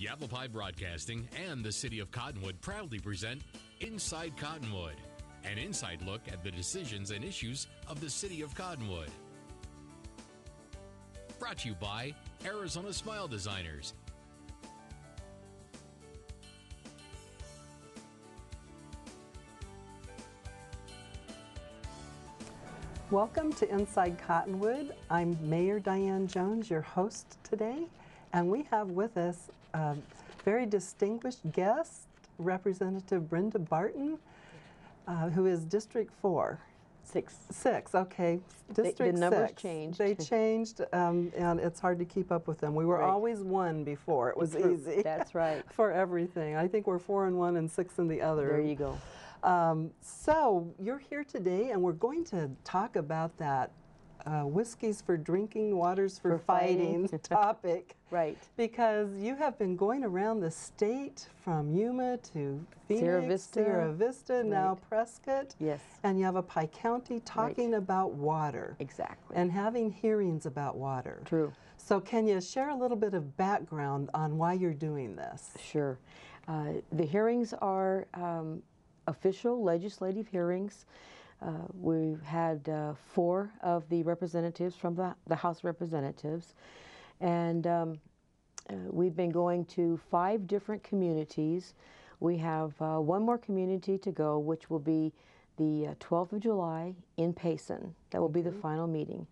Yavapai Broadcasting and the City of Cottonwood proudly present Inside Cottonwood, an inside look at the decisions and issues of the City of Cottonwood. Brought to you by Arizona Smile Designers. Welcome to Inside Cottonwood. I'm Mayor Diane Jones, your host today, and we have with us a very distinguished guest, Representative Brenda Barton, who is District 4. Six, okay. District the numbers 6. Changed. They changed, and it's hard to keep up with them. We were always one before. It was easy. That's right. For everything. I think we're 4 in one and 6 in the other. There you go. So you're here today, and we're going to talk about that whiskeys for drinking, waters for fighting topic. Right. Because you have been going around the state from Yuma to Phoenix, Sierra Vista, now Prescott. Yes. And you have a Pike County talking about water. Exactly. And having hearings about water. True. So can you share a little bit of background on why you're doing this? Sure. The hearings are official legislative hearings. We've had 4 of the representatives from the House of Representatives, and we've been going to 5 different communities. We have one more community to go, which will be the 12th of July in Payson. That will be the final meeting.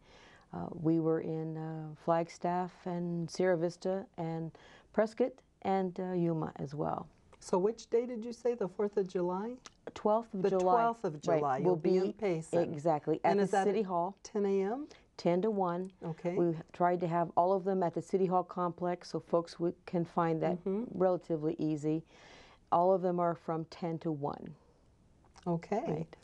We were in Flagstaff and Sierra Vista and Prescott and Yuma as well. So which day did you say, the 4th of July? 12th of the July. 12th of July. Right. You'll be in Payson. Exactly. At the City Hall. 10 a.m.? 10 to 1. Okay. We tried to have all of them at the City Hall complex so folks can find that relatively easy. All of them are from 10 to 1. Okay. Right.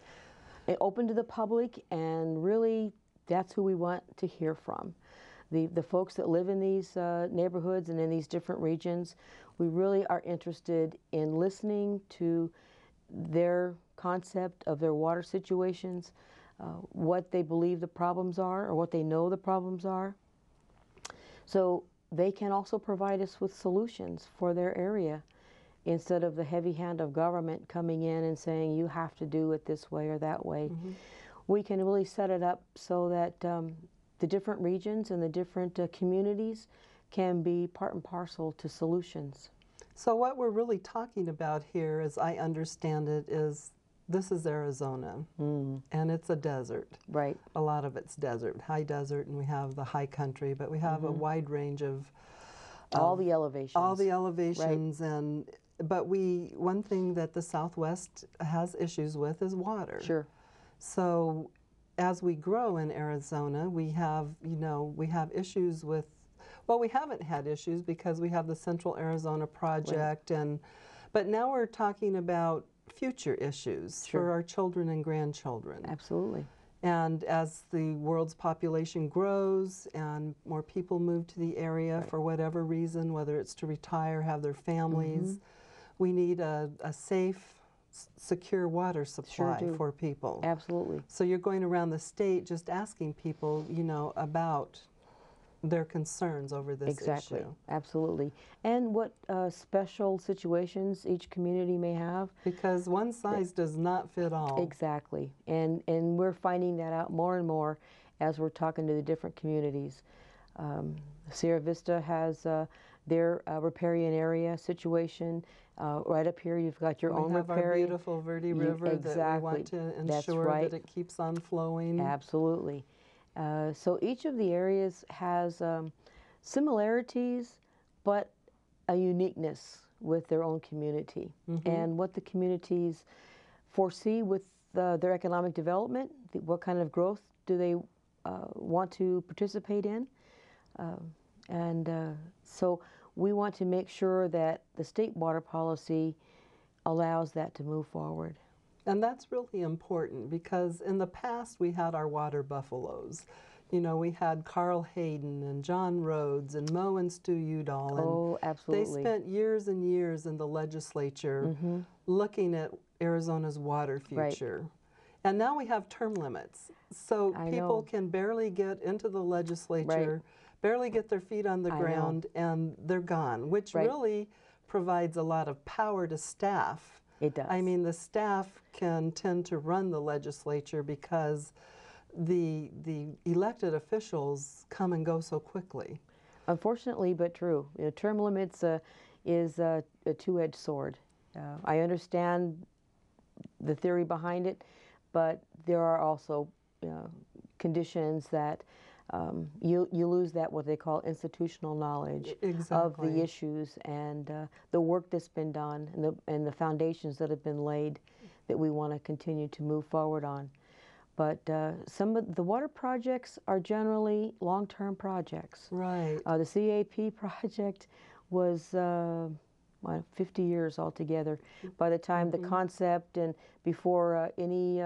It open to the public, and really that's who we want to hear from. The folks that live in these neighborhoods and in these different regions. We really are interested in listening to their concept of their water situations, what they believe the problems are or what they know the problems are. So they can also provide us with solutions for their area instead of the heavy hand of government coming in and saying you have to do it this way or that way. We can really set it up so that the different regions and the different communities can be part and parcel to solutions. So what we're really talking about here, as I understand it, is this is Arizona, and it's a desert. Right. A lot of it's desert, high desert, and we have the high country, but we have a wide range of all the elevations. All the elevations, right. But one thing that the Southwest has issues with is water. Sure. So as we grow in Arizona, we have issues with, well, we haven't had issues because we have the Central Arizona Project, right. But now we're talking about future issues Sure. for our children and grandchildren. Absolutely. And as the world's population grows and more people move to the area right. for whatever reason, whether it's to retire, have their families, we need a safe, secure water supply for people. Absolutely. So you're going around the state just asking people, about their concerns over this exactly. issue. Absolutely. And what special situations each community may have. Because one size does not fit all. Exactly. And we're finding that out more and more as we're talking to the different communities. Sierra Vista has their riparian area situation. Right up here, you've got your own riparian. We have our beautiful Verde River that we want to ensure that it keeps on flowing. Absolutely. So each of the areas has similarities, but a uniqueness with their own community. And what the communities foresee with their economic development, what kind of growth do they want to participate in. So we want to make sure that the state water policy allows that to move forward. And that's really important because in the past we had our water buffaloes. We had Carl Hayden and John Rhodes and Mo and Stu Udall. Oh, absolutely. They spent years and years in the legislature looking at Arizona's water future. Right. And now we have term limits. So people can barely get into the legislature barely get their feet on the ground and they're gone, which really provides a lot of power to staff. It does. I mean, the staff can tend to run the legislature because the elected officials come and go so quickly. Unfortunately, but true. You know, term limits is a two-edged sword. I understand the theory behind it, but there are also conditions that you lose that what they call institutional knowledge of the issues and the work that's been done and the foundations that have been laid that we want to continue to move forward on. But some of the water projects are generally long-term projects. Right. The CAP project was 50 years altogether by the time the concept and before any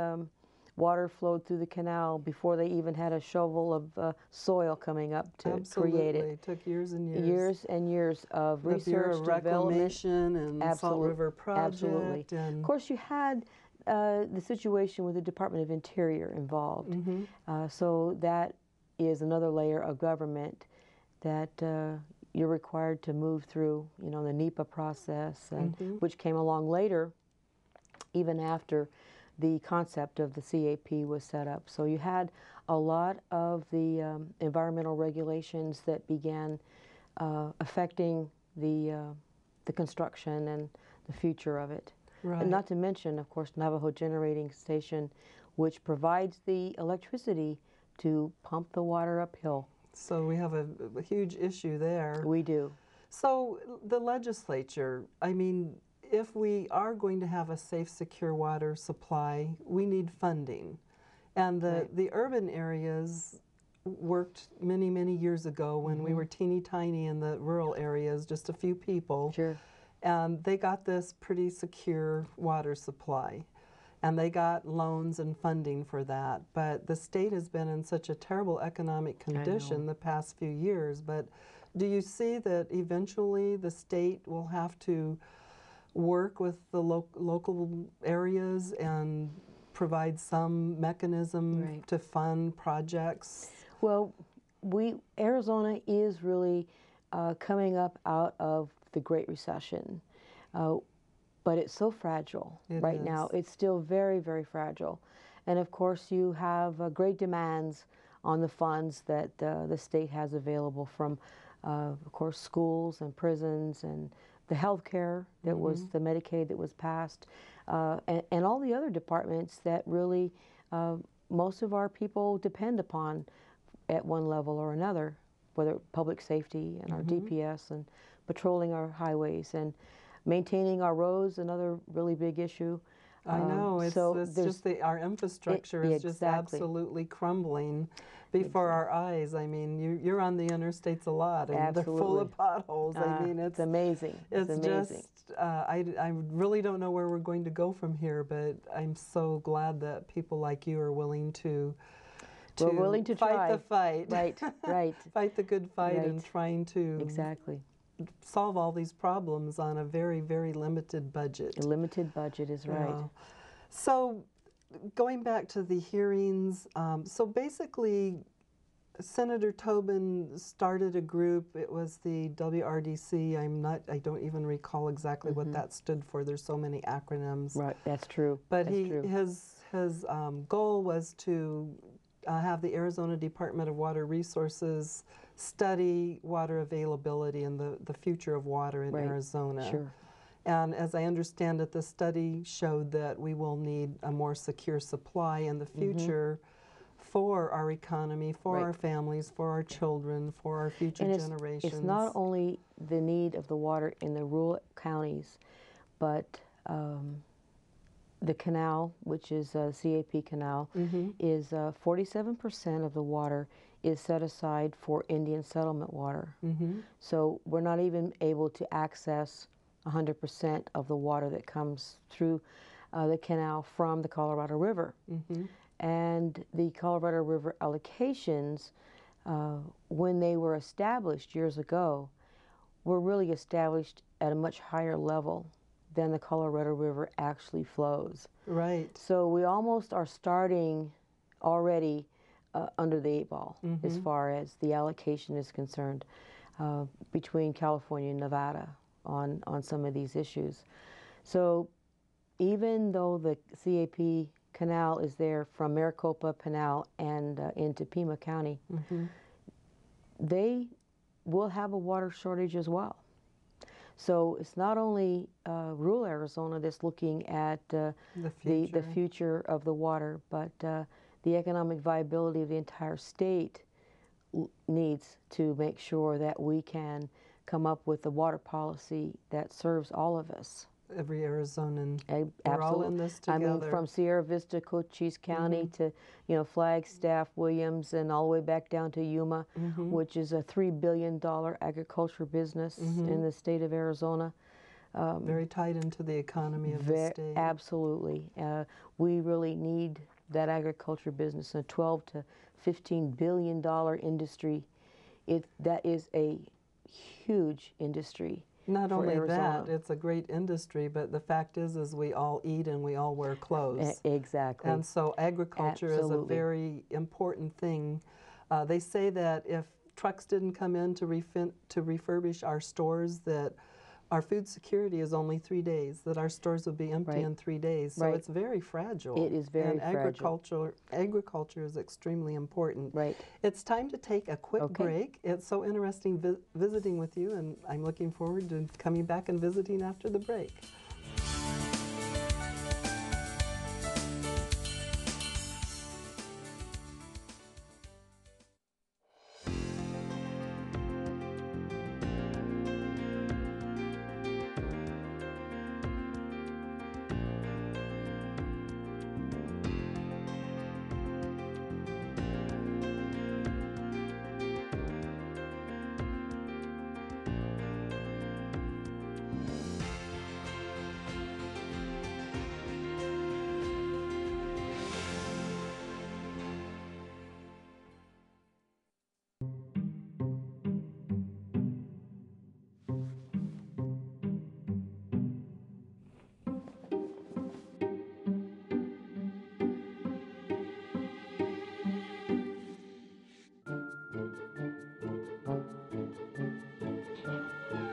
water flowed through the canal, before they even had a shovel of soil coming up to create it. It took years and years. Years and years of research, Bureau of development. Reclamation and Salt River Project. Absolutely. And of course, you had the situation with the Department of Interior involved. So that is another layer of government that you're required to move through, you know, the NEPA process, and which came along later, even after the concept of the CAP was set up. So you had a lot of the environmental regulations that began affecting the construction and the future of it. right. And not to mention, of course, Navajo Generating Station, which provides the electricity to pump the water uphill. So we have a huge issue there. We do. So the legislature, I mean, if we are going to have a safe, secure water supply, we need funding. And the urban areas worked many, many years ago when we were teeny tiny in the rural areas, just a few people. Sure. And they got this pretty secure water supply. And they got loans and funding for that. But the state has been in such a terrible economic condition the past few years. But do you see that eventually the state will have to work with the local areas and provide some mechanism to fund projects? Well, Arizona is really coming up out of the Great Recession. But it's so fragile right now. It's still very, very fragile. And of course, you have great demands on the funds that the state has available from, of course, schools and prisons and the health care that was the Medicaid that was passed, and all the other departments that really most of our people depend upon at one level or another, whether public safety and our DPS and patrolling our highways and maintaining our roads, another really big issue. I know, it's just our infrastructure is just absolutely crumbling before our eyes. I mean, you're on the interstates a lot, and they're full of potholes. I mean, it's amazing. It's amazing. Just, I really don't know where we're going to go from here, but I'm so glad that people like you are willing to we're willing to fight the fight. Right, right. Fight the good fight and trying to solve all these problems on a very, very limited budget. A limited budget is right. So going back to the hearings, so basically Senator Tobin started a group. It was the WRDC. I don't even recall exactly what that stood for. There's so many acronyms. Right, that's true. But his goal was to have the Arizona Department of Water Resources study water availability and the future of water in Arizona. Sure. And as I understand it, the study showed that we will need a more secure supply in the future for our economy, for our families, for our children, for our future generations. It's not only the need of the water in the rural counties, but the canal, which is CAP Canal, is 47% of the water is set aside for Indian settlement water. So we're not even able to access 100% of the water that comes through the canal from the Colorado River. And the Colorado River allocations, when they were established years ago, were really established at a much higher level than the Colorado River actually flows. Right. So we almost are starting already under the 8 ball as far as the allocation is concerned between California and Nevada on some of these issues. So even though the CAP canal is there from Maricopa Canal and into Pima County, they will have a water shortage as well. So it's not only rural Arizona that's looking at the future of the water, but the economic viability of the entire state needs to make sure that we can come up with a water policy that serves all of us. Every Arizonan. We're all in this together. I mean, from Sierra Vista, Cochise County to, Flagstaff, Williams, and all the way back down to Yuma, which is a $3 billion agriculture business in the state of Arizona. Very tied into the economy of the state. Absolutely. We really need that agriculture business, a $12 to $15 billion industry. That is a huge industry. Not only that, it's a great industry, but the fact is we all eat and we all wear clothes. Exactly. And so agriculture is a very important thing. They say that if trucks didn't come in to refurbish our stores, that our food security is only 3 days, that our stores would be empty in 3 days. So it's very fragile. It is very fragile. Agriculture is extremely important. Right. It's time to take a quick break. It's so interesting visiting with you, and I'm looking forward to coming back and visiting after the break.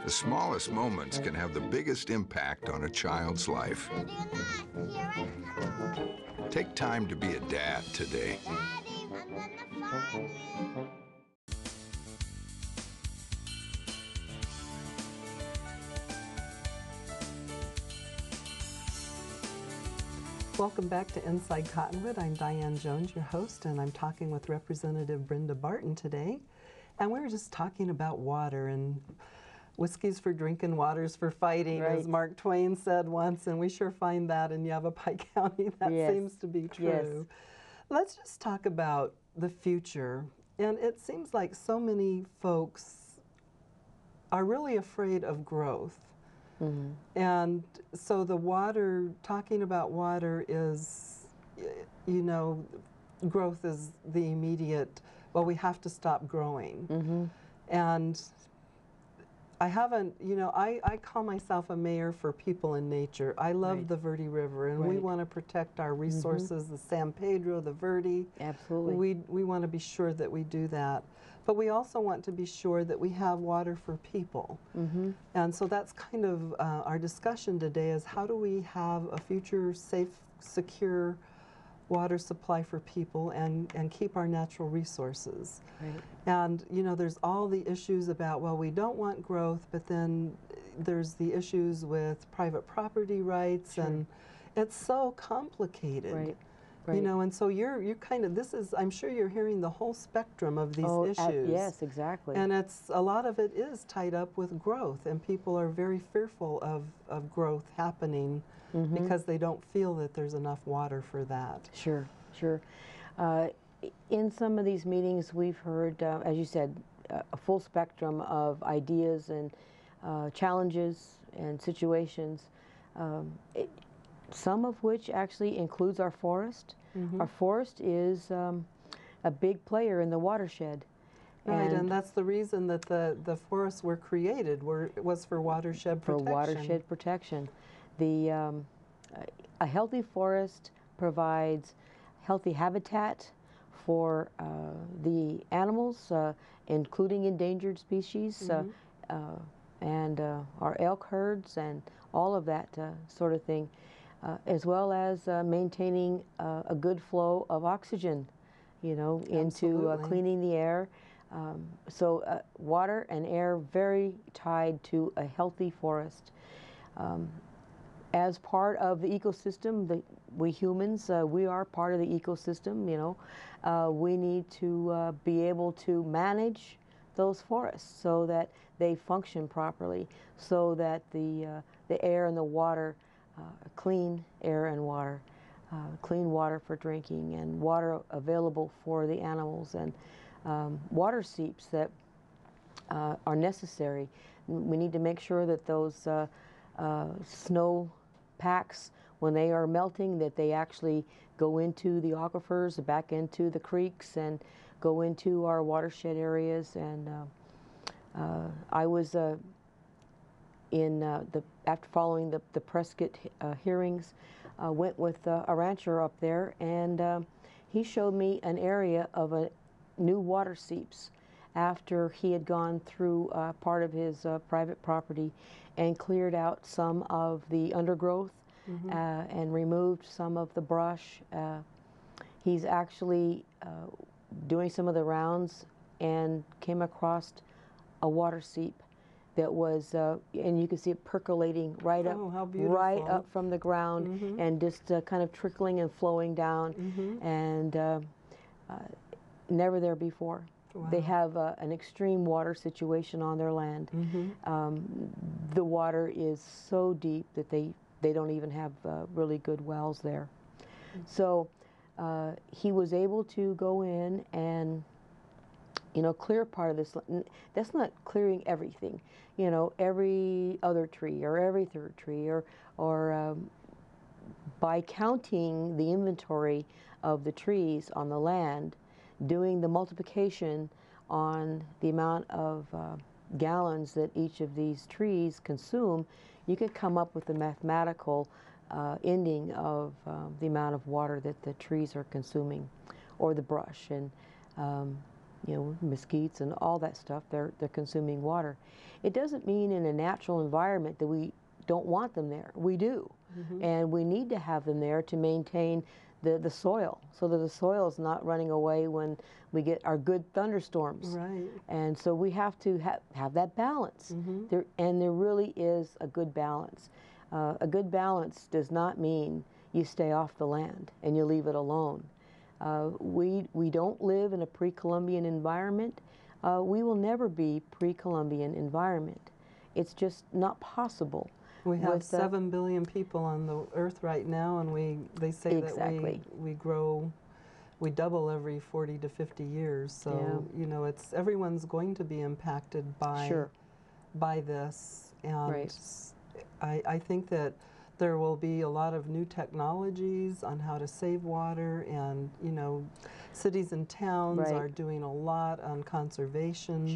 The smallest moments can have the biggest impact on a child's life. Take time to be a dad today. Welcome back to Inside Cottonwood. I'm Diane Jones, your host, and I'm talking with Representative Brenda Barton today. And we were just talking about water, and whiskey's for drinking, water's for fighting, as Mark Twain said once, and we sure find that in Yavapai County. That seems to be true. Let's just talk about the future. And it seems like so many folks are really afraid of growth. And so the water, talking about water is, growth is the immediate, well, we have to stop growing. And I haven't, I call myself a mayor for people and nature. I love the Verde River, and we want to protect our resources, the San Pedro, the Verde. Absolutely. We want to be sure that we do that. But we also want to be sure that we have water for people. And so that's kind of our discussion today, is how do we have a future safe, secure water supply for people and keep our natural resources. And there's all the issues about, well, we don't want growth, but then there's the issues with private property rights, and it's so complicated. And so you're kind of, I'm sure you're hearing the whole spectrum of these issues. Yes, exactly. And a lot of it is tied up with growth, and people are very fearful of growth happening because they don't feel that there's enough water for that. Sure. In some of these meetings, we've heard, as you said, a full spectrum of ideas and challenges and situations, some of which actually includes our forest. Our forest is a big player in the watershed. Right, and that's the reason that the forests were created, was for watershed protection. For watershed protection. A healthy forest provides healthy habitat for the animals, including endangered species, and our elk herds and all of that sort of thing, as well as maintaining a good flow of oxygen, you know, into cleaning the air. So water and air very tied to a healthy forest. As part of the ecosystem, we humans, we are part of the ecosystem, you know. We need to be able to manage those forests so that they function properly, so that the air and the water, clean air and water, clean water for drinking, and water available for the animals, and water seeps that are necessary. We need to make sure that those snow packs, when they are melting, that they actually go into the aquifers, back into the creeks, and go into our watershed areas. And I was after following the Prescott hearings, went with a rancher up there, and he showed me an area of a new water seeps after he had gone through part of his private property and cleared out some of the undergrowth and removed some of the brush. He's actually doing some of the rounds and came across a water seep that was, and you can see it percolating right up from the ground, and just kind of trickling and flowing down, and never there before. Wow. They have an extreme water situation on their land. The water is so deep that they don't even have really good wells there. So he was able to go in and, you know, clear part of this. That's not clearing everything, you know, every other tree or every third tree, or by counting the inventory of the trees on the land, doing the multiplication on the amount of gallons that each of these trees consume, you could come up with a mathematical ending of the amount of water that the trees are consuming, or the brush, and you know, mesquites and all that stuff. They're consuming water. It doesn't mean in a natural environment that we don't want them there. We do, and we need to have them there to maintain the soil, so that the soil is not running away when we get our good thunderstorms. Right. And so we have to have that balance. And there really is a good balance. A good balance does not mean you stay off the land and you leave it alone. We don't live in a pre-Columbian environment. We will never be pre-Columbian environment. It's just not possible. We have 7 billion people on the earth right now, and they say that we double every 40 to 50 years. So you know, everyone's going to be impacted by this, and I think that there will be a lot of new technologies on how to save water, and you know, cities and towns are doing a lot on conservation.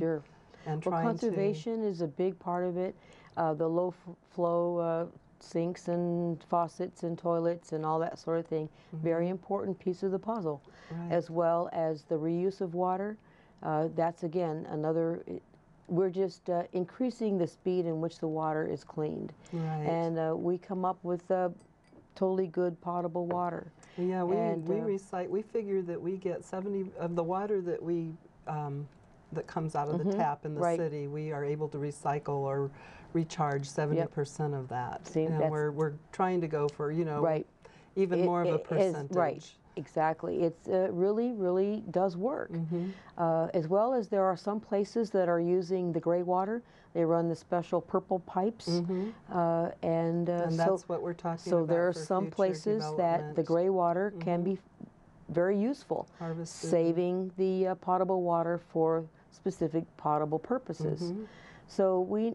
And conservation is a big part of it. The low flow sinks and faucets and toilets and all that sort of thing, very important piece of the puzzle, as well as the reuse of water. That's again another. We're just increasing the speed in which the water is cleaned, and we come up with totally good potable water. Yeah, we recycle. We figure that we get 70 of the water that that comes out of the tap in the city. We are able to recycle or recharge 70% of that. See, and we're trying to go for, you know, even more of a percentage. Exactly. It's really does work. As well as there are some places that are using the gray water. They run the special purple pipes, and that's what we're talking about. So there are some places that the gray water can be very useful, saving the potable water for specific potable purposes. So we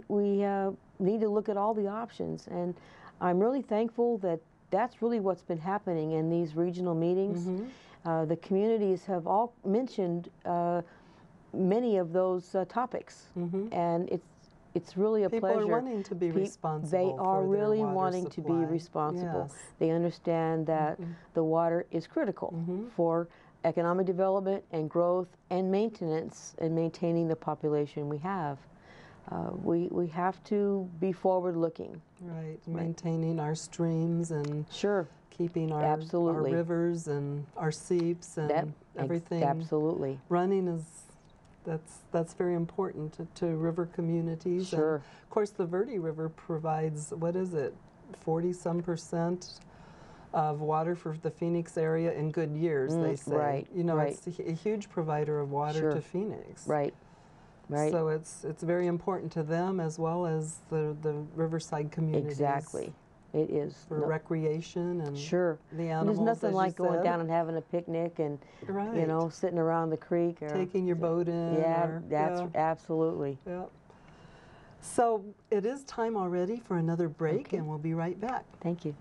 need to look at all the options, and I'm really thankful that that's really what's been happening in these regional meetings. The communities have all mentioned many of those topics, and it's really a pleasure. People are wanting to be responsible. They are for really their water wanting supply. to be responsible. Yes. They understand that the water is critical for economic development and growth and maintenance and maintaining the population we have. We have to be forward-looking. Right, maintaining our streams and sure, keeping our absolutely. rivers and our seeps and everything absolutely running is that's very important to river communities. Sure. And of course, the Verde River provides, what is it, 40-some% of water for the Phoenix area in good years, they say. Right, you know, right. It's a huge provider of water Sure. to Phoenix. Right. Right. So it's very important to them as well as the riverside communities. Exactly. It is. For recreation and sure. the animals. There's nothing as like you going said. down and having a picnic and, Right. you know, sitting around the creek. Or, taking your boat in. Yeah, or, that's absolutely. Yeah. So it is time already for another break, Okay. and we'll be right back. Thank you.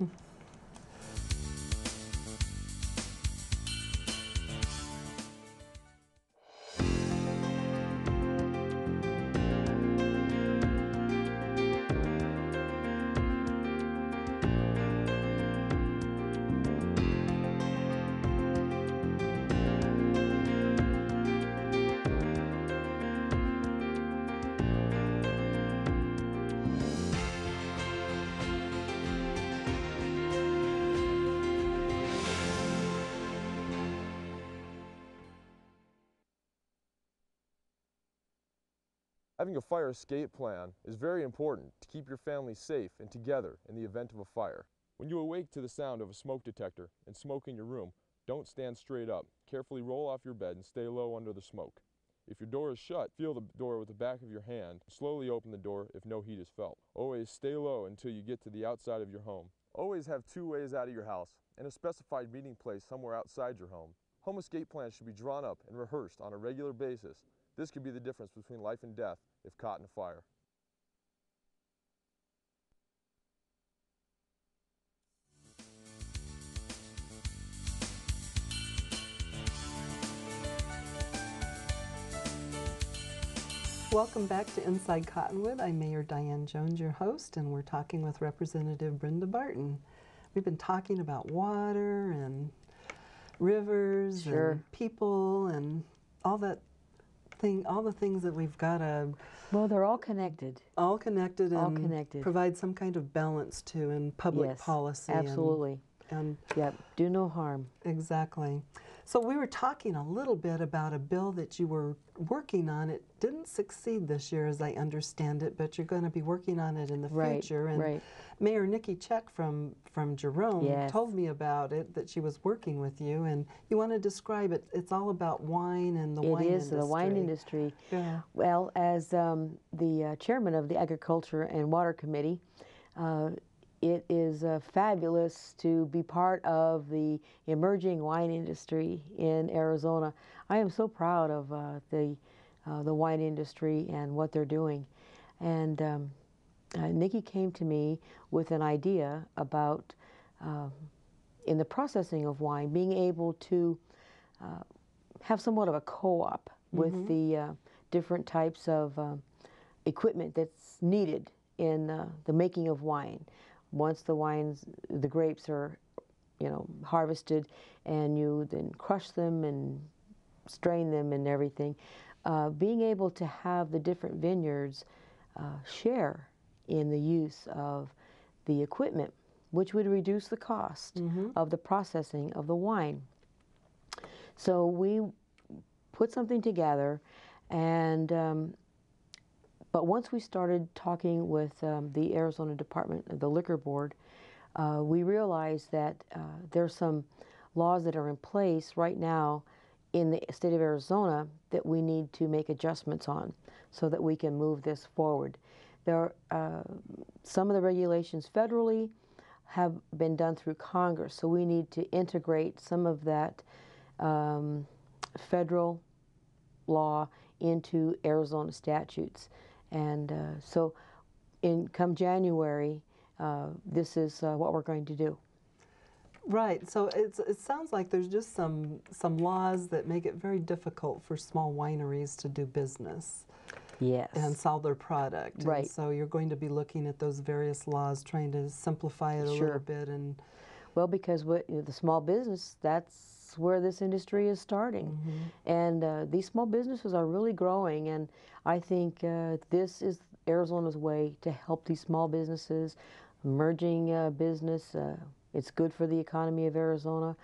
Having a fire escape plan is very important to keep your family safe and together in the event of a fire. When you awake to the sound of a smoke detector and smoke in your room, don't stand straight up. Carefully roll off your bed and stay low under the smoke. If your door is shut, feel the door with the back of your hand. Slowly open the door if no heat is felt. Always stay low until you get to the outside of your home. Always have 2 ways out of your house and a specified meeting place somewhere outside your home. Home escape plans should be drawn up and rehearsed on a regular basis. This could be the difference between life and death if caught in a fire. Welcome back to Inside Cottonwood. I'm Mayor Diane Jones, your host, and we're talking with Representative Brenda Barton. We've been talking about water and rivers Sure. and people and all the things that we've got to Well, they're all connected. all connected All and connected. provide some kind of balance to in public Yes, policy. absolutely. And Yep, do no harm. exactly. So we were talking a little bit about a bill that you were working on. It didn't succeed this year, as I understand it, but you're going to be working on it in the Right, future. And right. Mayor Nikki Check from Jerome Yes. told me about it, that she was working with you, and you want to describe it. It's all about wine and the wine industry. It is the wine industry. Yeah. Well, as the chairman of the Agriculture and Water Committee, it is fabulous to be part of the emerging wine industry in Arizona. I am so proud of the wine industry and what they're doing. And Nikki came to me with an idea about, in the processing of wine, being able to have somewhat of a co-op with the different types of equipment that's needed in the making of wine. Once the grapes are, harvested, and you then crush them and strain them and everything, being able to have the different vineyards share in the use of the equipment, which would reduce the cost of the processing of the wine. So we put something together, and but once we started talking with the Arizona Department of the Liquor Board, we realized that there's some laws that are in place right now in the state of Arizona that we need to make adjustments on so that we can move this forward. There are some of the regulations federally have been done through Congress, so we need to integrate some of that federal law into Arizona statutes. And so come January, this is what we're going to do. Right. So it sounds like there's just some laws that make it very difficult for small wineries to do business. Yes. And sell their product. Right. And so you're going to be looking at those various laws, trying to simplify it a little bit. And Well, because the small business, that's where this industry is starting. And these small businesses are really growing, and I think this is Arizona's way to help these small businesses, emerging business. It's good for the economy of Arizona,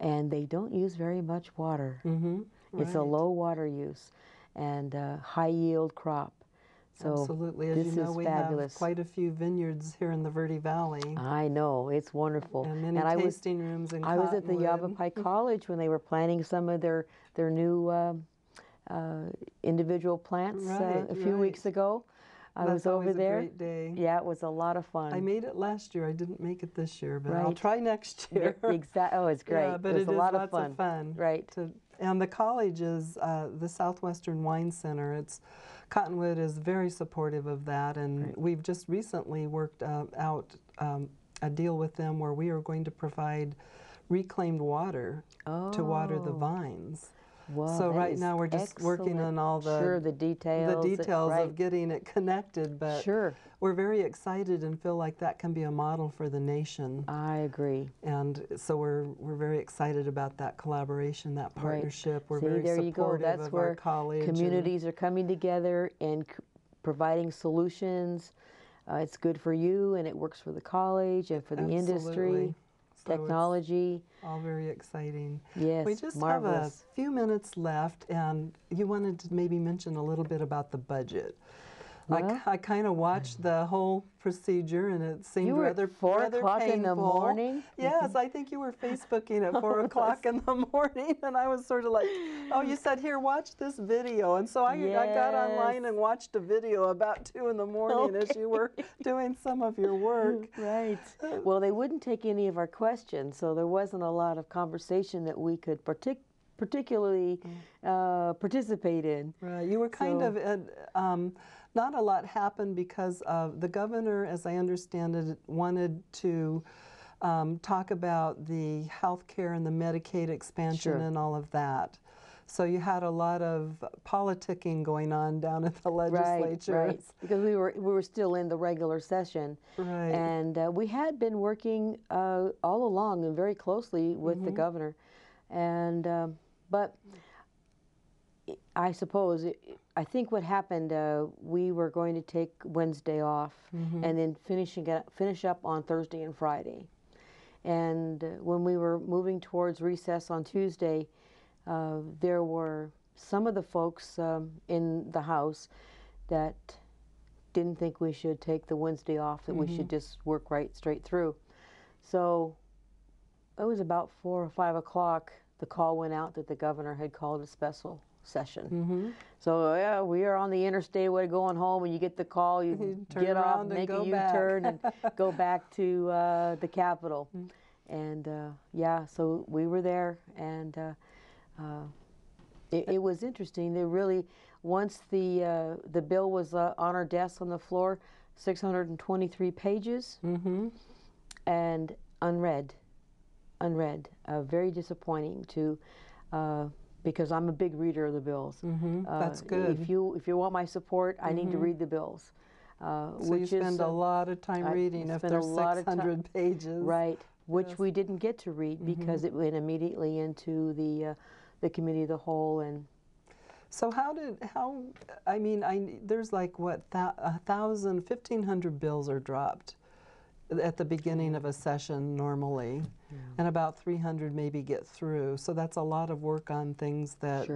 and they don't use very much water. It's a low water use and high yield crop. So absolutely. As this you know, is we fabulous. have quite a few vineyards here in the Verde Valley. I know, it's wonderful. And many tasting rooms in I was at the Cottonwood. Yavapai College when they were planting some of their new individual plants a few weeks ago. I was over there. That's always a great day. Yeah, it was a lot of fun. I made it last year. I didn't make it this year, but I'll try next year. Exactly. Oh, it's great. Yeah, but it was a lot of lots fun. Right. And the college is the Southwestern Wine Center. Cottonwood is very supportive of that, and we've just recently worked out a deal with them where we are going to provide reclaimed water to water the vines. Wow, so right now we're just working on all the details of getting it connected, but we're very excited and feel like that can be a model for the nation. I agree. And so we're very excited about that collaboration, that partnership. We're very there you go. supportive That's of where our college. Communities are coming together and providing solutions. It's good for you, and it works for the college and for the industry. So technology. All very exciting. Yes, we just marvelous. have a few minutes left, and you wanted to maybe mention a little bit about the budget. Well, I kind of watched the whole procedure, and it seemed rather painful. 4 o'clock in the morning? Yes, I think you were Facebooking at 4 o'clock in the morning, and I was sort of like, oh, you said, here, watch this video. And so I got online and watched a video about 2 in the morning as you were doing some of your work. Right. Well, they wouldn't take any of our questions, so there wasn't a lot of conversation that we could particularly participate in. Right. You were kind of not a lot happened because the governor, as I understand it, wanted to talk about the health care and the Medicaid expansion and all of that. So you had a lot of politicking going on down at the legislature. Right, because we were still in the regular session. Right. And we had been working all along and very closely with the governor. And but I suppose, I think what happened, we were going to take Wednesday off and then finish up on Thursday and Friday. And when we were moving towards recess on Tuesday, there were some of the folks in the House that didn't think we should take the Wednesday off, that we should just work straight through. So it was about 4 or 5 o'clock, the call went out that the governor had called a special session. So yeah, we are on the interstate, we're going home, and you get the call, you get off, make a U-turn, and go back to the Capitol. And yeah, so we were there, and it was interesting. They really, once the bill was on our desk on the floor, 623 pages, and unread. Very disappointing to. Because I'm a big reader of the bills. That's good. If you want my support, I need to read the bills. So you spend a lot of time reading if there's 600 pages. Right, which we didn't get to read because it went immediately into the committee of the whole. And so there's like what, 1,500 bills are dropped at the beginning of a session normally, and about 300 maybe get through. So that's a lot of work on things that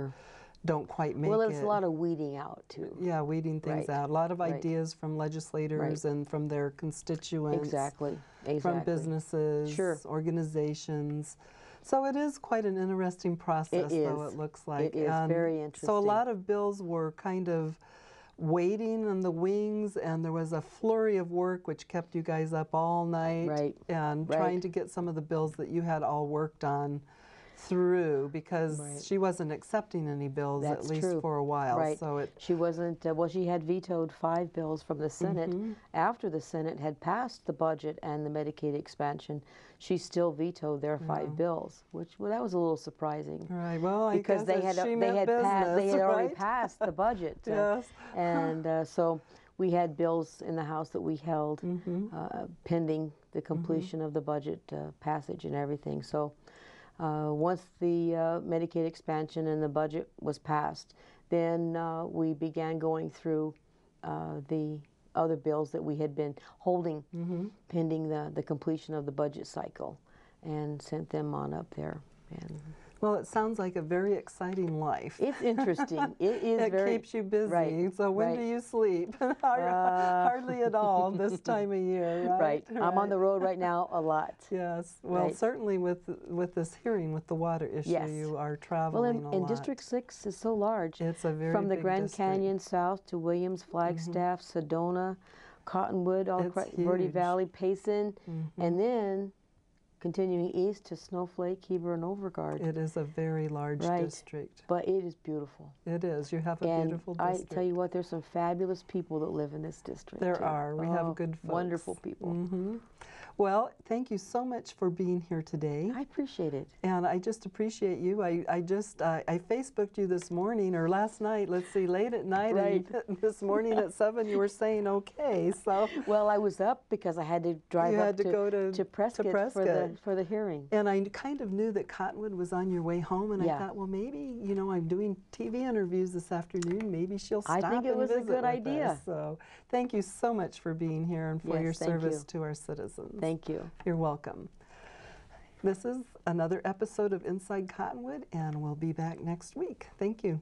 don't quite make it. Well, it's a lot of weeding out too. Yeah, weeding things out. A lot of ideas from legislators and from their constituents. Exactly. From businesses, organizations. So it is quite an interesting process, though, it looks like. It is very interesting. So a lot of bills were kind of waiting in the wings, and there was a flurry of work which kept you guys up all night and trying to get some of the bills that you had all worked on through, because she wasn't accepting any bills, at least for a while. So she wasn't, well, she had vetoed 5 bills from the Senate. After the Senate had passed the budget and the Medicaid expansion, she still vetoed their 5 bills, which, well, that was a little surprising. Right, well, I because guess they had already passed the budget. And so we had bills in the House that we held pending the completion of the budget passage and everything. So once the Medicaid expansion and the budget was passed, then we began going through the other bills that we had been holding pending the completion of the budget cycle, and sent them on up there. And well, it sounds like a very exciting life. it's interesting. It is it very... keeps you busy. Right, So when right. do you sleep? Hardly at all this time of year, right? Right. I'm on the road right now a lot. Yes. Well, Right. certainly with this hearing with the water issue, Yes. you are Well, traveling a lot. and District 6 is so large. It's a very From the big Grand district. Canyon south to Williams, Flagstaff, Sedona, Cottonwood, all It's Verde huge. Valley, Payson, and then continuing east to Snowflake, Heber, and Overgard. It is a very large Right. district. But it is beautiful. It is. You have a And beautiful I district. tell you what, there's some fabulous people that live in this district. There too. are. We have good folks. Wonderful people. Well, thank you so much for being here today. I appreciate it. And I just appreciate you. I Facebooked you this morning, or last night, let's see, late at night. Right. And this morning at 7 you were saying okay. So Well, I was up because I had to drive You up had to go to Prescott, Prescott. For the hearing. and I kind of knew that Cottonwood was on your way home, and I Yeah. thought, well, maybe, you know, I'm doing TV interviews this afternoon. Maybe she'll I stop think it and was a visit good with idea. us. So thank you so much for being here and for Yes, your thank service you. to our citizens. Thank you. You're welcome. This is another episode of Inside Cottonwood, and we'll be back next week. Thank you.